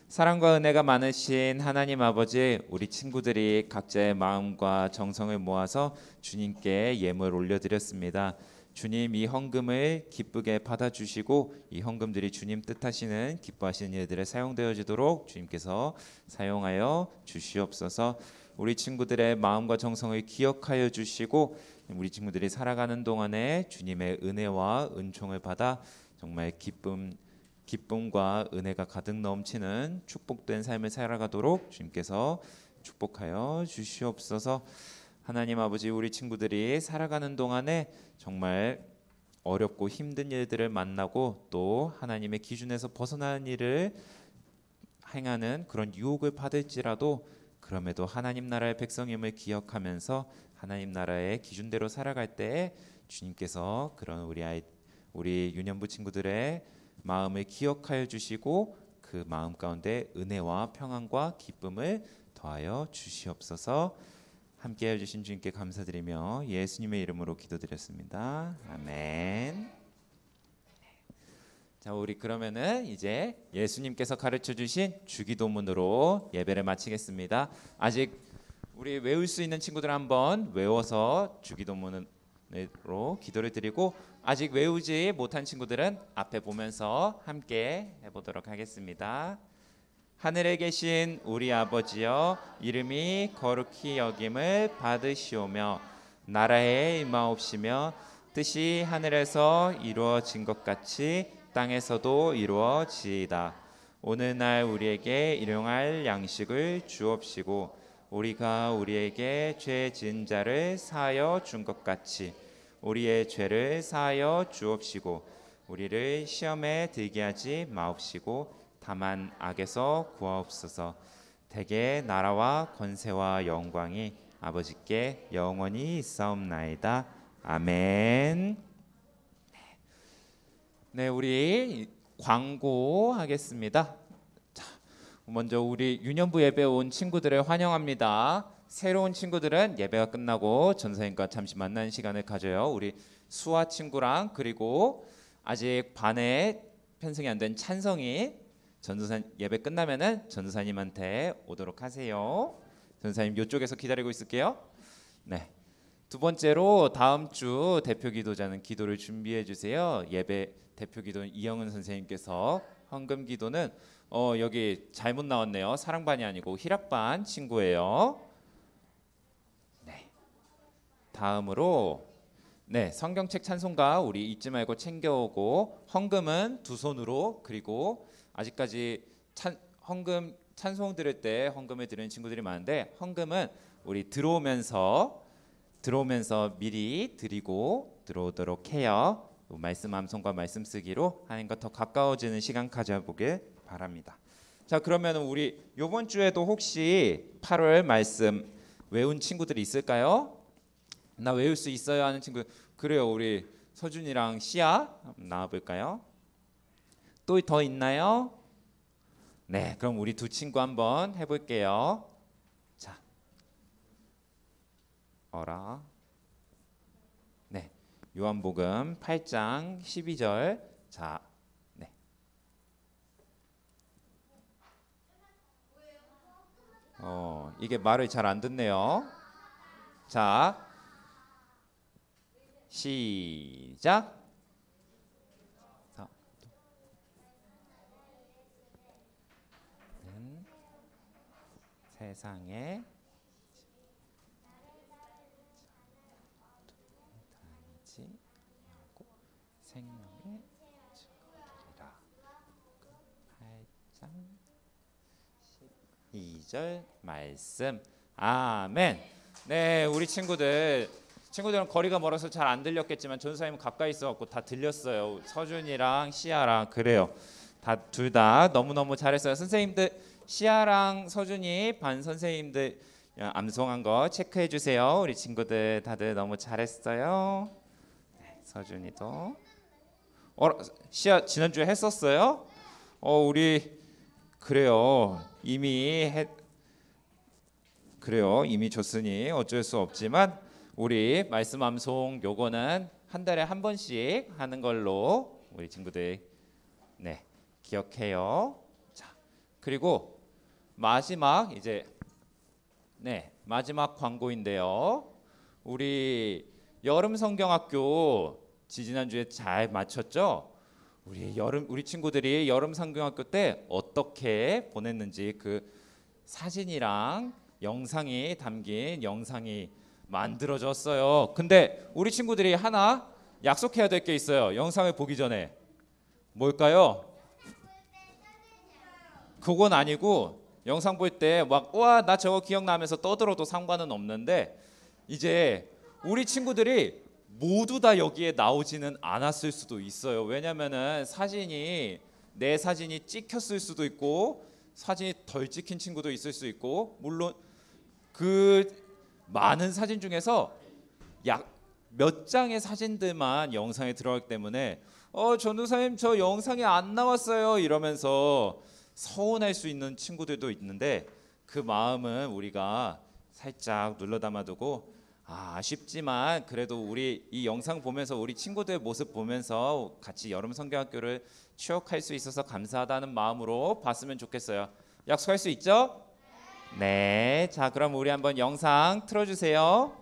사랑과 은혜가 많으신 하나님 아버지, 우리 친구들이 각자의 마음과 정성을 모아서 주님께 예물 올려드렸습니다. 주님, 이 헌금을 기쁘게 받아주시고 이 헌금들이 주님 뜻하시는 기뻐하시는 일들에 사용되어지도록 주님께서 사용하여 주시옵소서. 우리 친구들의 마음과 정성을 기억하여 주시고 우리 친구들이 살아가는 동안에 주님의 은혜와 은총을 받아 정말 기쁨과 은혜가 가득 넘치는 축복된 삶을 살아가도록 주님께서 축복하여 주시옵소서. 하나님 아버지, 우리 친구들이 살아가는 동안에 정말 어렵고 힘든 일들을 만나고 또 하나님의 기준에서 벗어나는 일을 행하는 그런 유혹을 받을지라도 그럼에도 하나님 나라의 백성임을 기억하면서 하나님 나라의 기준대로 살아갈 때에 주님께서 그런 우리 유년부 친구들의 마음을 기억하여 주시고 그 마음 가운데 은혜와 평안과 기쁨을 더하여 주시옵소서. 함께해 주신 주님께 감사드리며 예수님의 이름으로 기도드렸습니다. 아멘. 자, 우리 그러면은 이제 예수님께서 가르쳐 주신 주기도문으로 예배를 마치겠습니다. 아직 우리 외울 수 있는 친구들 한번 외워서 주기도문으로 기도를 드리고 아직 외우지 못한 친구들은 앞에 보면서 함께 해보도록 하겠습니다. 하늘에 계신 우리 아버지여, 이름이 거룩히 여김을 받으시오며 나라에 임하옵시며 뜻이 하늘에서 이루어진 것 같이 땅에서도 이루어지이다. 오늘날 우리에게 일용할 양식을 주옵시고 우리가 우리에게 죄 지은 자를 사하여 준 것 같이 우리의 죄를 사하여 주옵시고 우리를 시험에 들게 하지 마옵시고 다만 악에서 구하옵소서. 대개 나라와 권세와 영광이 아버지께 영원히 있사옵나이다. 아멘. 네, 우리 광고하겠습니다. 자, 먼저 우리 유년부 예배 온 친구들을 환영합니다. 새로운 친구들은 예배가 끝나고 전사님과 잠시 만나는 시간을 가져요. 우리 수아 친구랑 그리고 아직 반에 편성이 안 된 찬성이 전도사님 예배 끝나면은 전도사님한테 오도록 하세요. 전도사님 이쪽에서 기다리고 있을게요. 네. 두 번째로 다음 주 대표 기도자는 기도를 준비해 주세요. 예배 대표 기도는 이영은 선생님께서, 헌금 기도는 여기 잘못 나왔네요. 사랑반이 아니고 희락반 친구예요. 네. 다음으로 성경책 찬송가 우리 잊지 말고 챙겨오고, 헌금은 두 손으로, 그리고 아직까지 헌금 찬송 들을 때 헌금을 드리는 친구들이 많은데 헌금은 우리 들어오면서 미리 드리고 들어오도록 해요. 말씀 암송과 말씀 쓰기로 하나님과 더 가까워지는 시간 가져보길 바랍니다. 자, 그러면 우리 요번 주에도 혹시 8월 말씀 외운 친구들이 있을까요? 나 외울 수 있어요 하는 친구. 그래요. 우리 서준이랑 시아 나와 볼까요? 또 더 있나요? 네, 그럼 우리 두 친구 한번 해볼게요. 자, 어라. 네, 요한복음 8장 12절. 자, 네. 이게 말을 잘 안 듣네요. 자, 시작. 세상에 다니지 않고 생명의 주리라. 8장 12절 말씀. 아멘. 네, 우리 친구들은 거리가 멀어서 잘 안 들렸겠지만 전사님 가까이 있어갖고 다 들렸어요. 서준이랑 시아랑. 그래요. 둘 다 너무너무 잘했어요. 선생님들 시아랑 서준이 반 선생님들 암송한 거 체크해 주세요. 우리 친구들 다들 너무 잘했어요. 네, 서준이도. 시아 지난주에 했었어요? 우리 그래요. 이미 줬으니 어쩔 수 없지만 우리 말씀 암송 요거는 한 달에 한 번씩 하는 걸로 우리 친구들 네, 기억해요. 자, 그리고 마지막 이제 마지막 광고인데요. 우리 여름 성경학교 지난주에 잘 마쳤죠? 우리 친구들이 여름 성경학교 때 어떻게 보냈는지 그 사진이랑 영상이 담긴 영상이 만들어졌어요. 근데 우리 친구들이 하나 약속해야 될 게 있어요. 영상을 보기 전에. 뭘까요? 그건 아니고 영상 볼 때 막 와 나 저거 기억나면서 떠들어도 상관은 없는데 이제 우리 친구들이 모두 다 여기에 나오지는 않았을 수도 있어요. 왜냐면은 내 사진이 찍혔을 수도 있고 사진이 덜 찍힌 친구도 있을 수 있고 물론 그 많은 사진 중에서 약 몇 장의 사진들만 영상에 들어가기 때문에 전도사님 저 영상에 안 나왔어요 이러면서 서운할 수 있는 친구들도 있는데 그 마음은 우리가 살짝 눌러 담아두고 아쉽지만 그래도 우리 이 영상 보면서 우리 친구들 모습 보면서 같이 여름 성경학교를 추억할 수 있어서 감사하다는 마음으로 봤으면 좋겠어요. 약속할 수 있죠? 네. 자, 그럼 우리 한번 영상 틀어주세요.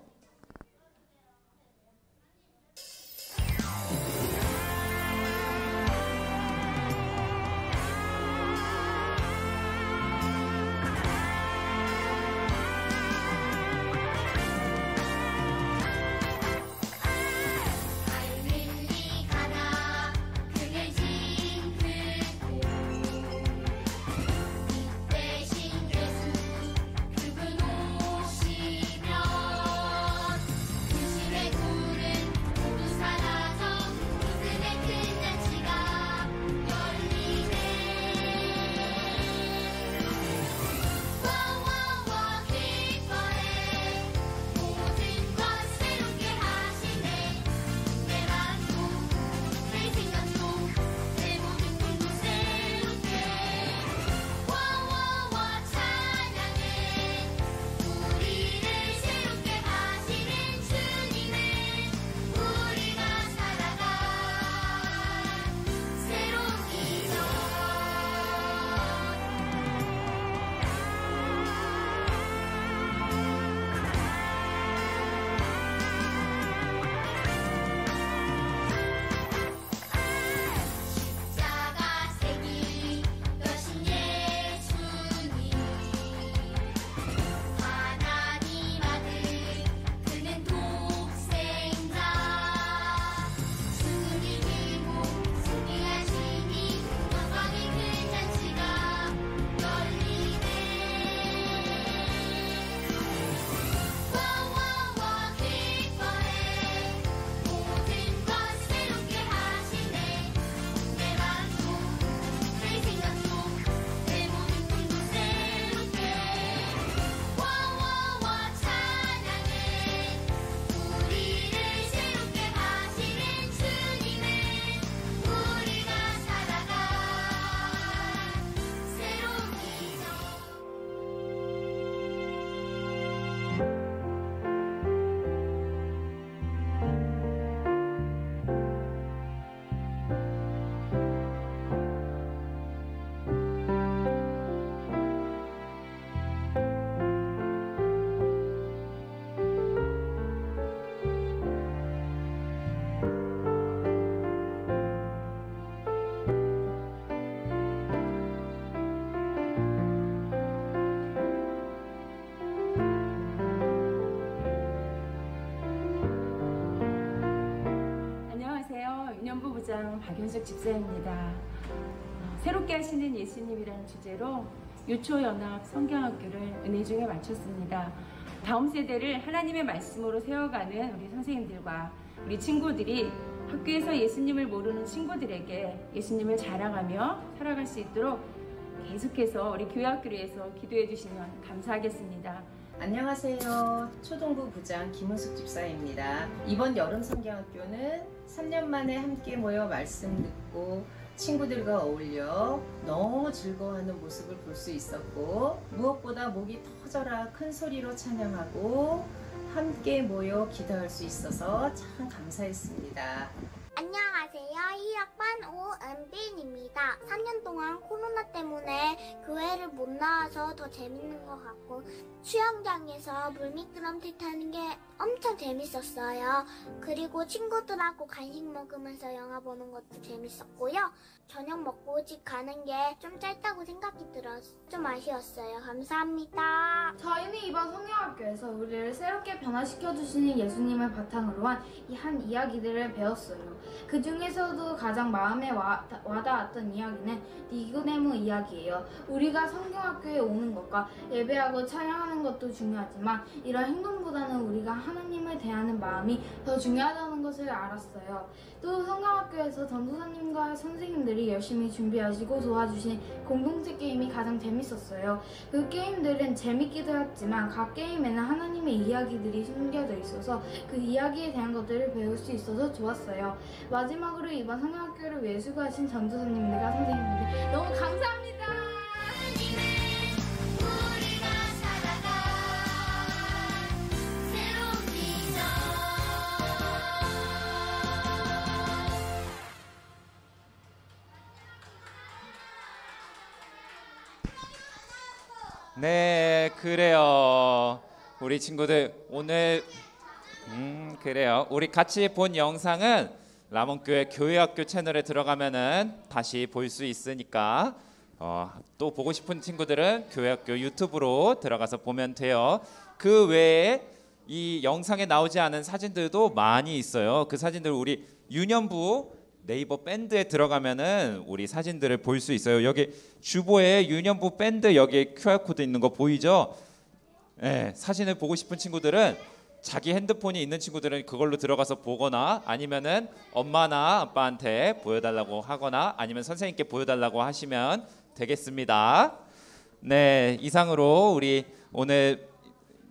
박윤석 집사입니다. 새롭게 하시는 예수님이라는 주제로 유초연합 성경학교를 은혜 중에 마쳤습니다. 다음 세대를 하나님의 말씀으로 세워가는 우리 선생님들과 우리 친구들이 학교에서 예수님을 모르는 친구들에게 예수님을 자랑하며 살아갈 수 있도록 계속해서 우리 교회학교를 위해서 기도해 주시면 감사하겠습니다. 안녕하세요. 초등부 부장 김은숙 집사입니다. 이번 여름 성경학교는 3년 만에 함께 모여 말씀 듣고 친구들과 어울려 너무 즐거워하는 모습을 볼 수 있었고, 무엇보다 목이 터져라 큰 소리로 찬양하고 함께 모여 기도할 수 있어서 참 감사했습니다. 안녕하세요. 1학번 오은빈입니다. 3년 동안 코로나 때문에 교회를 못 나와서 더 재밌는 것 같고, 수영장에서 물미끄럼틀 타는 게 엄청 재밌었어요. 그리고 친구들하고 간식 먹으면서 영화 보는 것도 재밌었고요. 저녁 먹고 집 가는 게 좀 짧다고 생각이 들어서 좀 아쉬웠어요. 감사합니다. 저희는 이번 성경학교에서 우리를 새롭게 변화시켜주시는 예수님을 바탕으로 한 이야기들을 배웠어요. 그 중에서도 가장 마음에 와닿았던 이야기는 니고데모 이야기예요. 우리가 성경학교에 오는 것과 예배하고 찬양하는 것도 중요하지만 이런 행동보다는 우리가 하나님을 대하는 마음이 더 중요하다는 것을 알았어요. 또 성경학교에서 전도사님과 선생님들이 열심히 준비하시고 도와주신 공동체 게임이 가장 재밌었어요. 그 게임들은 재밌기도 했지만 각 게임에는 하나님의 이야기들이 숨겨져 있어서 그 이야기에 대한 것들을 배울 수 있어서 좋았어요. 마지막으로 이번 성경학교를 위해 수고하신 전도사님들과 선생님들 너무 감사합니다. 네, 그래요. 우리 친구들 오늘 그래요. 우리 같이 본 영상은 라몬교회 교회학교 채널에 들어가면은 다시 볼 수 있으니까 또 보고 싶은 친구들은 교회학교 유튜브로 들어가서 보면 돼요. 그 외에 이 영상에 나오지 않은 사진들도 많이 있어요. 그 사진들 우리 유년부 네이버 밴드에 들어가면은 우리 사진들을 볼 수 있어요. 여기 주보에 유년부 밴드 여기 QR코드 있는 거 보이죠? 네, 사진을 보고 싶은 친구들은 자기 핸드폰이 있는 친구들은 그걸로 들어가서 보거나 아니면은 엄마나 아빠한테 보여달라고 하거나 아니면 선생님께 보여달라고 하시면 되겠습니다. 네, 이상으로 우리 오늘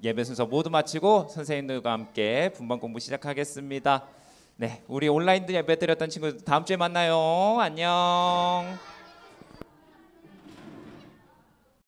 예배 순서 모두 마치고 선생님들과 함께 분반 공부 시작하겠습니다. 네, 우리 온라인 예배 드렸던 친구들 다음 주에 만나요. 안녕.